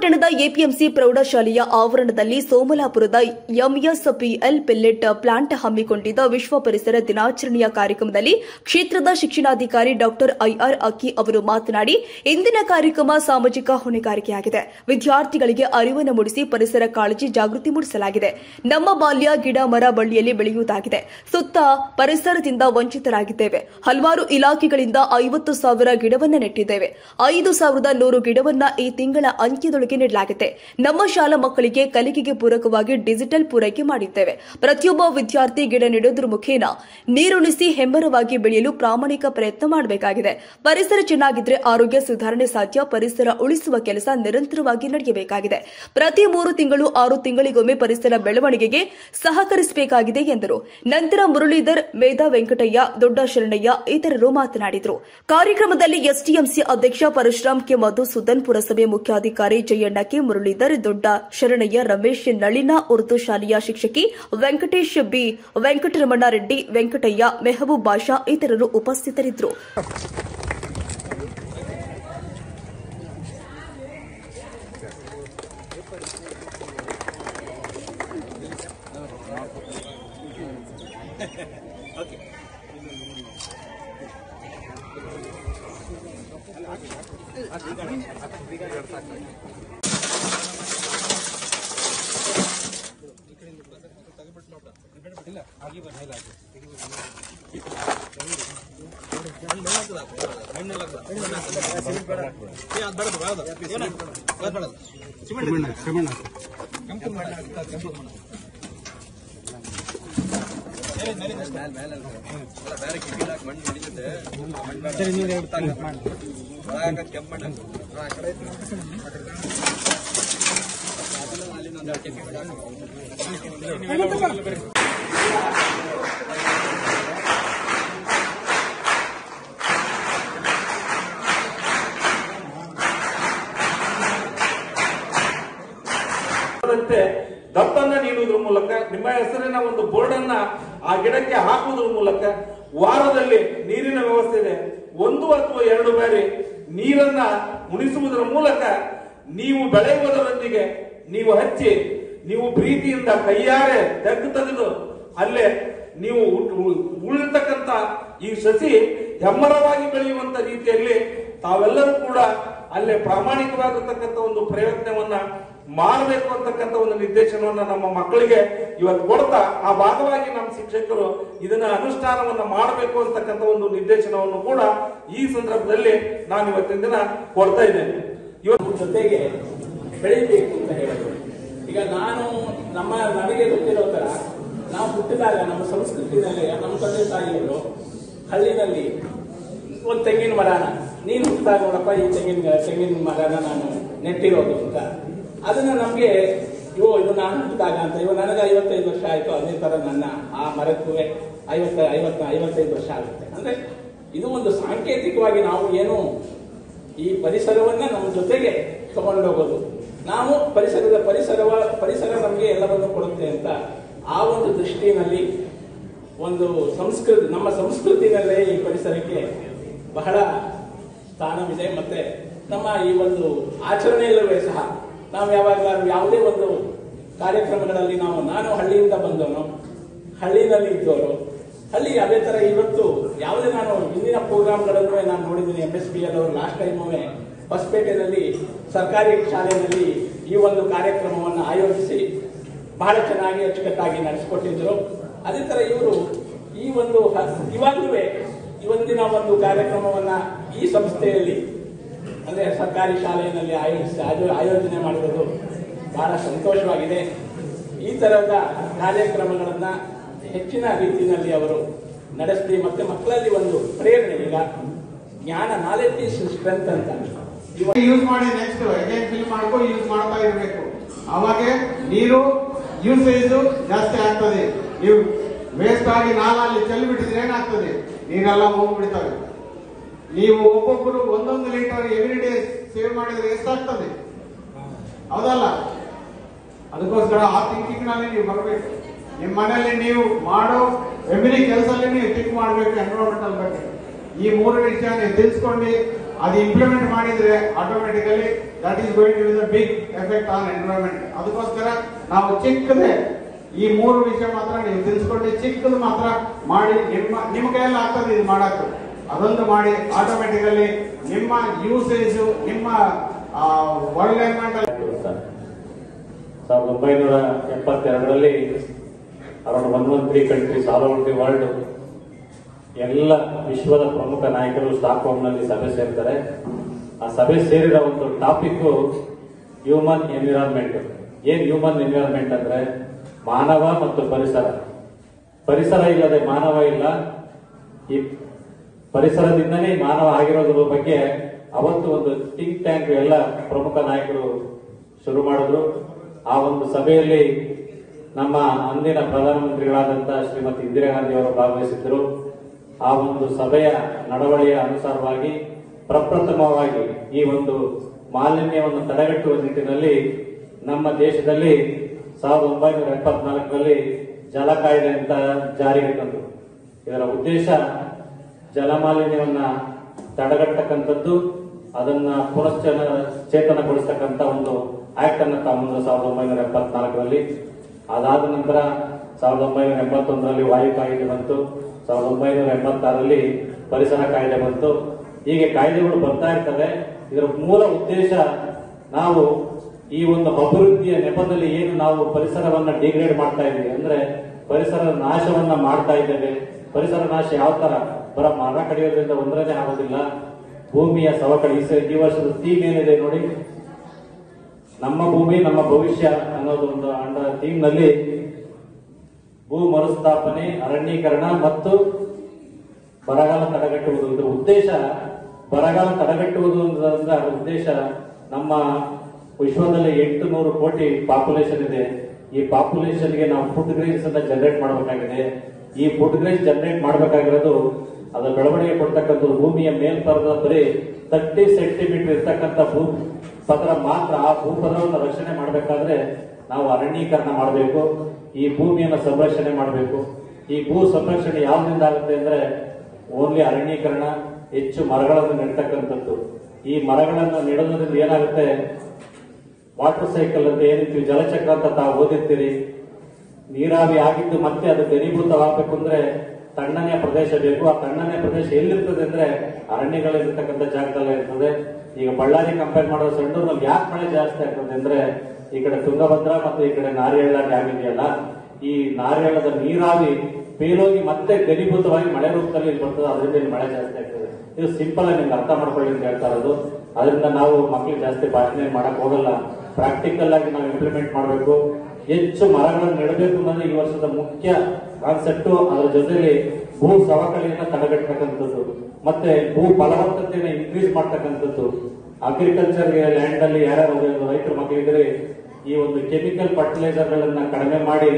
ಪಟ್ಟಣದ ಎಪಿಎಂಸಿ ಪ್ರೌಢಶಾಲೆಯ ಆವರಣದಲ್ಲಿ ಸೋಮಲಾಪುರದ ಎಂಎಸ್ಪಿಎಲ್ ಪೆಲ್ಲೆಟ್ ಪ್ಲಾಂಟ್ ಹಮ್ಮಿಕೊಂಡಿದ್ದ ವಿಶ್ವ ಪರಿಸರ ದಿನಾಚರಣೆಯ ಕಾರ್ಯಕ್ರಮದಲ್ಲಿ ಕ್ಷೇತ್ರದ ಶಿಕ್ಷಣಾಧಿಕಾರಿ ಡಾ ಐಆರ್ ಅಕ್ಕಿ ಅವರು ಮಾತನಾಡಿ, ಇಂದಿನ ಕಾರ್ಯಕ್ರಮ ಸಾಮಾಜಿಕ ಹೊಣೆಗಾರಿಕೆಯಾಗಿದೆ. ವಿದ್ಯಾರ್ಥಿಗಳಿಗೆ ಅರಿವನ್ನು ಮೂಡಿಸಿ ಪರಿಸರ ಕಾಳಜಿ ಜಾಗೃತಿ ಮೂಡಿಸಲಾಗಿದೆ. ನಮ್ಮ ಬಾಲ್ಯ ಗಿಡ ಮರ ಬಳ್ಳಿಯಲ್ಲಿ ಬೆಳೆಯುವುದಾಗಿದೆ. ಸುತ್ತ ಪರಿಸರದಿಂದ ವಂಚಿತರಾಗಿದ್ದೇವೆ. ಹಲವಾರು ಇಲಾಖೆಗಳಿಂದ 50,000 ಗಿಡವನ್ನು ನೆಟ್ಟಿದ್ದೇವೆ. 5,100 ಗಿಡವನ್ನ ಈ ತಿಂಗಳ ಅಂತ್ಯದೊಳಗೆ ನೀಡಲಾಗಿದೆ. ನಮ್ಮ ಶಾಲಾ ಮಕ್ಕಳಿಗೆ ಕಲಿಕೆಗೆ ಪೂರಕವಾಗಿ ಡಿಜಿಟಲ್ ಪೂರೈಕೆ ಮಾಡಿದ್ದೇವೆ. ಪ್ರತಿಯೊಬ್ಬ ವಿದ್ಯಾರ್ಥಿ ಗಿಡ ನೆಡುವುದರ ಮುಖೇನ ನೀರುಣಿಸಿ ಹೆಮ್ಮರವಾಗಿ ಬೆಳೆಯಲು ಪ್ರಾಮಾಣಿಕ ಪ್ರಯತ್ನ ಮಾಡಬೇಕಾಗಿದೆ. ಪರಿಸರ ಚೆನ್ನಾಗಿದ್ರೆ ಆರೋಗ್ಯ ಸುಧಾರಣೆ ಸಾಧ್ಯ. ಪರಿಸರ ಉಳಿಸುವ ಕೆಲಸ ನಿರಂತರವಾಗಿ ನಡೆಯಬೇಕಾಗಿದೆ. ಪ್ರತಿ 3 ತಿಂಗಳು 6 ತಿಂಗಳಿಗೊಮ್ಮೆ ಪರಿಸರ ಬೆಳವಣಿಗೆಗೆ ಸಹಕರಿಸಬೇಕಾಗಿದೆ ಎಂದರು. ನಂತರ ಮುರಳೀಧರ್, ಮೇಧಾ ವೆಂಕಟಯ್ಯ, ದೊಡ್ಡ ಶರಣಯ್ಯ ಇತರರು ಮಾತನಾಡಿದರು. ಕಾರ್ಯಕ್ರಮದಲ್ಲಿ ಎಸ್ಟಿಎಂಸಿ ಅಧ್ಯಕ್ಷ ಪರಶುರಾಮ್ ಕೆ, ಮಧುಸೂದನ್, ಪುರಸಭೆ ಮುಖ್ಯಾಧಿಕಾರಿ ಜಯಣ್ಣ ಕೆ, ಮುರಳೀಧರ್, ದೊಡ್ಡ ಶರಣಯ್ಯ, ರಮೇಶ್, ನಳಿನ, ಉರ್ದು ಶಾಲೆಯ ಶಿಕ್ಷಕಿ ವೆಂಕಟೇಶ್ ಬಿ, ವೆಂಕಟರಮಣ ರೆಡ್ಡಿ, ವೆಂಕಟಯ್ಯ, ಮೆಹಬೂಬ್ ಬಾಷಾ ಇತರರು ಉಪಸ್ಥಿತರಿದ್ದರು. ದತ್ತನ್ನ ನೀಡುವುದರ ಮೂಲಕ, ನಿಮ್ಮ ಹೆಸರಿನ ಒಂದು ಬೋರ್ಡ್ ಅನ್ನ ಆ ಗಿಡಕ್ಕೆ ಹಾಕುವುದರ ಮೂಲಕ, ವಾರದಲ್ಲಿ ನೀರಿನ ವ್ಯವಸ್ಥೆ ಇದೆ, 1 ಅಥವಾ 2 ಬಾರಿ ನೀರನ್ನ ಉಣಿಸುವುದರ ಮೂಲಕ ನೀವು ಬೆಳೆಯುವುದರೊಂದಿಗೆ ನೀವು ಹಚ್ಚಿ, ನೀವು ಪ್ರೀತಿಯಿಂದ ಕೈಯಾರೆ ತೆಗೆದು ಅಲ್ಲೇ ನೀವು ಉಳಿರ್ತಕ್ಕಂಥ ಈ ಸಸಿ ಹೆಮ್ಮರವಾಗಿ ಬೆಳೆಯುವಂತ ರೀತಿಯಲ್ಲಿ ತಾವೆಲ್ಲರೂ ಕೂಡ ಅಲ್ಲೇ ಪ್ರಾಮಾಣಿಕವಾಗಿರ್ತಕ್ಕಂಥ ಒಂದು ಪ್ರಯತ್ನವನ್ನ ಮಾಡಬೇಕು ಅಂತಕ್ಕಂಥ ಒಂದು ನಿರ್ದೇಶನವನ್ನ ನಮ್ಮ ಮಕ್ಕಳಿಗೆ ಇವತ್ತು ಕೊಡ್ತಾ, ಆ ಭಾಗವಾಗಿ ನಮ್ಮ ಶಿಕ್ಷಕರು ಇದನ್ನ ಅನುಷ್ಠಾನವನ್ನ ಮಾಡಬೇಕು ಅಂತಕ್ಕಂಥ ಒಂದು ನಿರ್ದೇಶನವನ್ನು ಕೂಡ ಈ ಸಂದರ್ಭದಲ್ಲಿ ನಾನು ಇವತ್ತಿನ ದಿನ ಕೊಡ್ತಾ ಇದ್ದೇನೆ. ಇವತ್ತು ಜೊತೆಗೆ ಬೆಳಿಬೇಕು ಅಂತ ಹೇಳೋದು. ಈಗ ನನಗೆ ಗೊತ್ತಿರೋ ತರ, ನಾವು ಹುಟ್ಟಿದಾಗ ನಮ್ಮ ಸಂಸ್ಕೃತಿನಲ್ಲಿ ನಮ್ಮ ತಂದೆ ತಾಯಿಯವರು ಹಳ್ಳಿನಲ್ಲಿ ಒಂದು ತೆಂಗಿನ ಮರನ, ನೀನು ಹುಟ್ಟಿದಾಗ ನೋಡಪ್ಪ ಈ ತೆಂಗಿನ ಮರನ ನಾನು ನೆಟ್ಟಿರೋದು ಅಂತ, ಅದನ್ನ ನಮ್ಗೆ ಇದು ನಾನು ಹುಟ್ಟಿದಾಗ ಅಂತ, ನನಗೆ 55 ವರ್ಷ ಆಯ್ತು, ಅದೇ ತರ ನನ್ನ ಆ ಮರಕ್ಕೂ 55 ವರ್ಷ ಆಗುತ್ತೆ. ಅಂದ್ರೆ ಇದು ಒಂದು ಸಾಂಕೇತಿಕವಾಗಿ ನಾವು ಏನು ಈ ಪರಿಸರವನ್ನ ನಮ್ಮ ಜೊತೆಗೆ ತಗೊಂಡೋಗೋದು, ನಾವು ಪರಿಸರ ನಮಗೆ ಎಲ್ಲವನ್ನು ಕೊಡುತ್ತೆ ಅಂತ ಆ ಒಂದು ದೃಷ್ಟಿನಲ್ಲಿ ಒಂದು ನಮ್ಮ ಸಂಸ್ಕೃತಿನಲ್ಲೇ ಈ ಪರಿಸರಕ್ಕೆ ಬಹಳ ಸ್ಥಾನವಿದೆ. ಮತ್ತೆ ನಮ್ಮ ಈ ಒಂದು ಆಚರಣೆಯಲ್ಲೂ ಸಹ ನಾವು ಯಾವುದೇ ಒಂದು ಕಾರ್ಯಕ್ರಮಗಳಲ್ಲಿ ನಾನು ಹಳ್ಳಿಯಿಂದ ಬಂದವನು, ಹಳ್ಳಿನಲ್ಲಿ ಇದ್ದವರು, ಅದೇ ತರ ಇವತ್ತು ಯಾವುದೇ ನಾನು ಹಿಂದಿನ ಪ್ರೋಗ್ರಾಮ್ಗಳನ್ನು ನಾನು ನೋಡಿದ್ದೀನಿ. MSPL ಅವರು ಲಾಸ್ಟ್ ಟೈಮ್ ಹೊಸಪೇಟೆಯಲ್ಲಿ ಸರ್ಕಾರಿ ಶಾಲೆಯಲ್ಲಿ ಈ ಒಂದು ಕಾರ್ಯಕ್ರಮವನ್ನು ಆಯೋಜಿಸಿ ಬಹಳ ಚೆನ್ನಾಗಿ ಅಚ್ಚುಕಟ್ಟಾಗಿ ನಡೆಸಿಕೊಟ್ಟಿದ್ರು. ಅದೇ ತರ ಇವರು ಈ ಒಂದು ಇವಾಗಲೂ ಇವತ್ತಿನ ಒಂದು ಕಾರ್ಯಕ್ರಮವನ್ನ ಈ ಸಂಸ್ಥೆಯಲ್ಲಿ ಅಂದ್ರೆ ಸರ್ಕಾರಿ ಶಾಲೆಯಲ್ಲಿ ಆಯೋಜನೆ ಮಾಡಿರೋದು ಬಹಳ ಸಂತೋಷವಾಗಿದೆ. ಈ ತರಹದ ಕಾರ್ಯಕ್ರಮಗಳನ್ನ ಹೆಚ್ಚಿನ ರೀತಿಯಲ್ಲಿ ಅವರು ನಡೆಸಲಿ. ಮತ್ತೆ ಮಕ್ಕಳಲ್ಲಿ ಒಂದು ಪ್ರೇರಣೆ, ಈಗ ಜ್ಞಾನ, ನಾಲೆಡ್ಜ್ ಇಸ್ ಸ್ಟ್ರೆಂತ್ ಅಂತ ಯೂಸ್ ಮಾಡಿ ನೆಕ್ಸ್ಟ್ ಅಗೇನ್ ಫಿಲ್ ಮಾಡ್ಕೊಂಡು ಯೂಸ್ ಮಾಡ್ತಾ ಇರಬೇಕು. ಅವಾಗ ನೀರು ಯೂಸೇಜ್ ಜಾಸ್ತಿ ಆಗ್ತದೆ. ನೀವು ವೇಸ್ಟ್ ಆಗಿ ನಾಲಲ್ಲಿ ಚೆಲ್ಲಿ ಬಿಟ್ಟಿದ್ರೆ ಏನಾಗ್ತದೆ, ನೀರೆಲ್ಲ ಹೋಗ್ಬಿಡ್ತವೆ. ನೀವು ಒಬ್ಬೊಬ್ಬರು 1 ಲೀಟರ್ ಎವ್ರಿ ಡೇ ಸೇವ್ ಮಾಡಿದ್ರೆ ಎಷ್ಟಾಗ್ತದೆ, ಹೌದಲ್ಲ? ಅದಕ್ಕೋಸ್ಕರ ಆ ಥಿಂಕಿಂಗ್ ನಲ್ಲಿ ನೀವು ಬರಬೇಕು. ನಿಮ್ಮ ಮನೆಯಲ್ಲಿ ನೀವು ಮಾಡೋ ಎವ್ರಿ ಕೆಲಸದಲ್ಲಿ ನೀವು ಥಿಂಕ್ ಮಾಡಬೇಕು ಎನ್ವಿರಾನ್ಮೆಂಟಲ್ ಬಗ್ಗೆ. ಈ 3 ವಿಷಯ ನೀವು ತಿಳಿಸ್ಕೊಂಡು ಅದು ಇಂಪ್ಲಿಮೆಂಟ್ ಮಾಡಿದ್ರೆ automatically that is going to be the big effect on environment. ಅದಕ್ಕೋಸ್ಕರ ನಾವು ಚಿಕ್ಕದೇ ಈ 3 ವಿಷಯ ಮಾತ್ರ ನೀವು ತಿಳಿಸ್ಕೊಂಡು ಚಿಕ್ಕದು ಮಾತ್ರ ಮಾಡಿ ನಿಮ್ಮ ಕೈಯಲ್ಲಿ ಆಗ್ತದೆ ಇದು ಮಾಡಕ್ಕೆ. ಅದೊಂದು ಮಾಡಿ ಆಟೋಮೆಟಿಕಲಿ ನಿಮ್ಮ ಯೂಸೇಜ್ ನಿಮ್ಮ ವರ್ಲ್ಡ್ ಎನ್ವೈರನ್ಮೆಂಟ್ 1972ರಲ್ಲಿ around 113 countries all over the world ಎಲ್ಲ ವಿಶ್ವದ ಪ್ರಮುಖ ನಾಯಕರು ಸ್ಟಾಕ್ಹೋಮ್ನಲ್ಲಿ ಸಭೆ ಸೇರ್ತಾರೆ. ಆ ಸಭೆ ಸೇರಿದ ಒಂದು ಟಾಪಿಕ್ ಹ್ಯೂಮನ್ ಎನ್ವಿರಾನ್ಮೆಂಟ್. ಏನ್ ಹ್ಯೂಮನ್ ಎನ್ವಿರಾನ್ಮೆಂಟ್ ಅಂದ್ರೆ ಮಾನವ ಮತ್ತು ಪರಿಸರ. ಪರಿಸರ ಇಲ್ಲದೆ ಮಾನವ ಇಲ್ಲ. ಈ ಪರಿಸರದಿಂದನೇ ಮಾನವ ಆಗಿರೋದ್ರ ಬಗ್ಗೆ ಅವತ್ತು ಒಂದು ಥಿಂಕ್ ಟ್ಯಾಂಕ್ ಎಲ್ಲ ಪ್ರಮುಖ ನಾಯಕರು ಶುರು ಮಾಡಿದ್ರು. ಆ ಒಂದು ಸಭೆಯಲ್ಲಿ ನಮ್ಮ ಅಂದಿನ ಪ್ರಧಾನಮಂತ್ರಿಗಳಾದಂತಹ ಶ್ರೀಮತಿ ಇಂದಿರಾ ಗಾಂಧಿ ಅವರು ಭಾಗವಹಿಸಿದ್ರು. ಆ ಒಂದು ಸಭೆಯ ನಡವಳಿಕೆಯ ಅನುಸಾರವಾಗಿ ಪ್ರಪ್ರಥಮವಾಗಿ ಈ ಒಂದು ಮಾಲಿನ್ಯವನ್ನು ತಡೆಗಟ್ಟುವ ನಿಟ್ಟಿನಲ್ಲಿ ನಮ್ಮ ದೇಶದಲ್ಲಿ 1974ರಲ್ಲಿ ಜಲ ಕಾಯ್ದೆ ಅಂತ ಜಾರಿಗೆ ತಂದರು. ಇದರ ಉದ್ದೇಶ ಜಲಮಾಲಿನ್ಯವನ್ನ ತಡೆಗಟ್ಟತಕ್ಕಂಥದ್ದು, ಅದನ್ನ ಪುನಶ್ಚೇತನಗೊಳಿಸತಕ್ಕಂಥ ಒಂದು ಆಕ್ಟ್ ಅನ್ನು ತಂದರು 1974ರಲ್ಲಿ. ಅದಾದ ನಂತರ 1981ರಲ್ಲಿ ವಾಯು ಕಾಯ್ದೆ ಬಂತು. 1986ರಲ್ಲಿ ಪರಿಸರ ಕಾಯ್ದೆ ಬಂತು. ಹೀಗೆ ಕಾಯ್ದೆಗಳು ಬರ್ತಾ ಇರ್ತವೆ. ಇದರ ಮೂಲ ಉದ್ದೇಶ ನಾವು ಈ ಒಂದು ಅಭಿವೃದ್ಧಿಯ ನೆಪದಲ್ಲಿ ಏನು ನಾವು ಪರಿಸರವನ್ನ ಡಿಗ್ರೇಡ್ ಮಾಡ್ತಾ ಇದ್ದೀವಿ ಅಂದ್ರೆ ಪರಿಸರ ನಾಶವನ್ನ ಮಾಡ್ತಾ ಇದ್ದೇವೆ. ಪರಿಸರ ನಾಶ ಯಾವ ತರ ಬರ ಮರ ಕಡಿಯೋದ್ರಿಂದ ಒಂದರನೇ ಆಗೋದಿಲ್ಲ. ಭೂಮಿಯ ಸವಕಳಿ. ಈ ವರ್ಷದ ಥೀಮ್ ಏನಿದೆ ನೋಡಿ, ನಮ್ಮ ಭೂಮಿ ನಮ್ಮ ಭವಿಷ್ಯ ಅನ್ನೋದು ಒಂದು ಥೀಮ್ ನಲ್ಲಿ ಭೂ ಮರುಸ್ಥಾಪನೆ, ಅರಣ್ಯೀಕರಣ ಮತ್ತು ಬರಗಾಲ ತಡೆಗಟ್ಟುವುದು. ಇದರ ಉದ್ದೇಶ ಬರಗಾಲ ತಡೆಗಟ್ಟುವುದು ಅಂದ್ರೆ ಅದರ ಉದ್ದೇಶ ನಮ್ಮ ವಿಶ್ವದಲ್ಲಿ 800 ಕೋಟಿ ಪಾಪ್ಯುಲೇಷನ್ ಇದೆ. ಈ ಪಾಪ್ಯುಲೇಷನ್ಗೆ ನಾವು ಫುಡ್ ಗ್ರೈನ್ಸ್ ಅನ್ನ ಜನರೇಟ್ ಮಾಡಬೇಕಾಗಿದೆ. ಈ ಫುಡ್ ಗ್ರೈನ್ಸ್ ಜನರೇಟ್ ಮಾಡಬೇಕಾಗಿರೋದು ಅದರ ಬೆಳವಣಿಗೆ ಕೊಡ್ತಕ್ಕಂಥದ್ದು ಭೂಮಿಯ ಮೇಲ್ಪರದ ಬರೀ 30 ಸೆಂಟಿಮೀಟರ್ ಇರ್ತಕ್ಕಂಥ ಪದರ ಮಾತ್ರ. ಆ ಭೂಪದರವನ್ನು ರಕ್ಷಣೆ ಮಾಡಬೇಕಾದ್ರೆ ನಾವು ಅರಣ್ಯೀಕರಣ ಮಾಡಬೇಕು. ಈ ಭೂಮಿಯನ್ನು ಸಂರಕ್ಷಣೆ ಮಾಡಬೇಕು. ಈ ಭೂ ಸಂರಕ್ಷಣೆ ಯಾವ್ದ್ರಿಂದ ಆಗುತ್ತೆ ಅಂದ್ರೆ ಓನ್ಲಿ ಅರಣ್ಯೀಕರಣ, ಹೆಚ್ಚು ಮರಗಳನ್ನು ನೆಡ್ತಕ್ಕಂಥದ್ದು. ಈ ಮರಗಳನ್ನು ನೆಡೋದ್ರಿಂದ ಏನಾಗುತ್ತೆ, ವಾಟರ್ ಸೈಕಲ್ ಅಂತ ಏನಿರ್ತೀವಿ, ಜಲಚಕ್ರ ಅಂತ ತಾವು ಓದಿರ್ತೀರಿ. ನೀರಾವಿ ಆಗಿದ್ದು ಮತ್ತೆ ಅದು ಘನೀಭೂತವಾಗಬೇಕು ಅಂದ್ರೆ ತಣ್ಣನೆಯ ಪ್ರದೇಶ ಬೇಕು. ಆ ತಣ್ಣನೆಯ ಪ್ರದೇಶ ಎಲ್ಲಿರ್ತದೆ ಅಂದ್ರೆ ಅರಣ್ಯಗಳಿರ್ತಕ್ಕಂಥ ಜಾಗದಲ್ಲೇ ಇರ್ತದೆ. ಈಗ ಬಳ್ಳಾರಿ ಕಂಪೇರ್ ಮಾಡೋ ಸಂಡೂರಿನಲ್ಲಿ ಯಾಕೆ ಮಳೆ ಜಾಸ್ತಿ ಆಗ್ತದೆ ಅಂದ್ರೆ ಈ ಕಡೆ ತುಂಗಭದ್ರಾ ಮತ್ತು ಈ ಕಡೆ ನಾರಿಹಳ್ಳ ಡ್ಯಾಮ್ ಇದೆಯಲ್ಲ, ಈ ನಾರಿಹಳ್ಳದ ನೀರಾವಿ ಬೇಲೋಗಿ ಮತ್ತೆ ಘನೀಭೂತವಾಗಿ ಮಳೆ ರೂಪದಲ್ಲಿ ಇಲ್ಲಿ ಬರ್ತದೆ. ಅದರಿಂದ ಇಲ್ಲಿ ಮಳೆ ಜಾಸ್ತಿ ಆಗ್ತದೆ. ಇದು ಸಿಂಪಲ್ ಆಗಿ ನಿಮ್ಗೆ ಅರ್ಥ ಮಾಡ್ಕೊಳ್ಳಿ ಅಂತ ಹೇಳ್ತಾ ಇರೋದು. ಅದರಿಂದ ನಾವು ಮಕ್ಕಳಿಗೆ ಜಾಸ್ತಿ ಭಾಷಣ ಮಾಡಕ್ ಹೋಗಲ್ಲ. ಪ್ರಾಕ್ಟಿಕಲ್ ಆಗಿ ನಾವು ಇಂಪ್ಲಿಮೆಂಟ್ ಮಾಡಬೇಕು. ಹೆಚ್ಚು ಮರಗಳನ್ನು ನೆಡಬೇಕು ಅನ್ನೋದು ಈ ವರ್ಷದ ಮುಖ್ಯ ಕಾನ್ಸೆಪ್ಟ್. ಅದರ ಜೊತೆಲಿ ಭೂ ಸವಕಳಿಯನ್ನ ತಡೆಗಟ್ಟತಕ್ಕಂಥದ್ದು ಮತ್ತೆ ಭೂ ಫಲವತ್ತತೆಯನ್ನು ಇನ್ಕ್ರೀಸ್ ಮಾಡ್ತಕ್ಕಂಥದ್ದು. ಅಗ್ರಿಕಲ್ಚರ್ ಲ್ಯಾಂಡ್ ಅಲ್ಲಿ ಯಾರ್ಯಾರು ರೈತರ ಮಕ್ಕಳಿದ್ರೆ ಈ ಒಂದು ಕೆಮಿಕಲ್ ಫರ್ಟಿಲೈಸರ್ ಗಳನ್ನ ಕಡಿಮೆ ಮಾಡಿ